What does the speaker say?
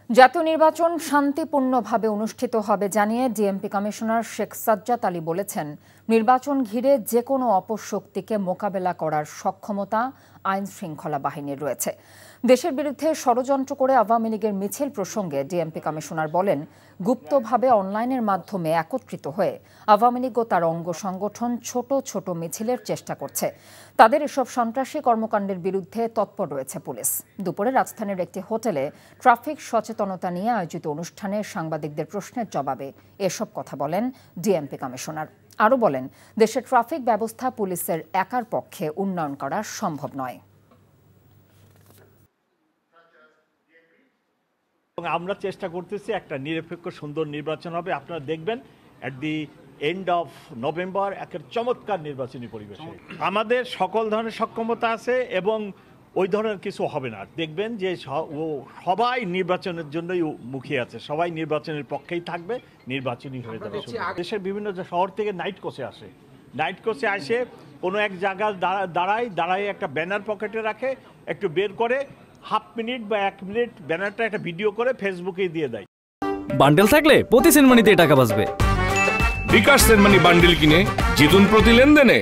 জাতীয় নির্বাচন শান্তিপূর্ণভাবে অনুষ্ঠিত হবে জানিয়ে ডিএমপি কমিশনার শেখ সাজ্জাদ আলী বলেছেন, নির্বাচন ঘিরে যে কোনো অপশক্তিকে মোকাবেলা করার সক্ষমতা আইন শৃঙ্খলা বাহিনীর রয়েছে। দেশের বিরুদ্ধে ষড়যন্ত্র করে আওয়ামী লীগের মিছিল প্রসঙ্গে ডিএমপি কমিশনার বলেন, গুপ্তভাবে অনলাইনের মাধ্যমে একত্রিত হয়ে আওয়ামী লীগ ও তার অঙ্গ সংগঠন ছোট ছোট মিছিলের চেষ্টা করছে। তাদের এসব সন্ত্রাসী কর্মকাণ্ডের বিরুদ্ধে তৎপর রয়েছে পুলিশ। দুপুরে রাজধানীর একটি হোটেলে ট্রাফিক সচেতনতা নিয়ে আয়োজিত অনুষ্ঠানে সাংবাদিকদের প্রশ্নের জবাবে এসব কথা বলেন ডিএমপি কমিশনার। আরও বলেন, দেশের ট্রাফিক ব্যবস্থা পুলিশের একার পক্ষে উন্নয়ন করা সম্ভব নয়। আমরা চেষ্টা করতেছি একটা নিরপেক্ষ সুন্দর নির্বাচন হবে। আপনারা দেখবেন এট দি এন্ড অফ নভেম্বর একটা চমৎকার নির্বাচনী পরিবেশ। আমাদের সকল ধরনের সক্ষমতা আছে এবং ওই ধরনের কিছু হবে না। দেখবেন যে সবাই নির্বাচনের জন্যই মুখিয়ে আছে, সবাই নির্বাচনের পক্ষেই থাকবে, নির্বাচনই হয়ে যাবে। দেশের বিভিন্ন শহর থেকে নাইট কোচে আসে, নাইট কোচে আসে কোনো এক জায়গায় দাঁড়ায় একটা ব্যানার পকেটে রাখে, একটু বের করে হাফ মিনিট বা 1 মিনিট ব্যানারটা একটা ভিডিও করে ফেসবুকে দিয়ে দেয়। বান্ডেল থাকলে প্রতি সেনমানিতে টাকা বাঁচবে। বিকাশ সেনমানি বান্ডেল কিনে জিতুন প্রতি লেনদেনে।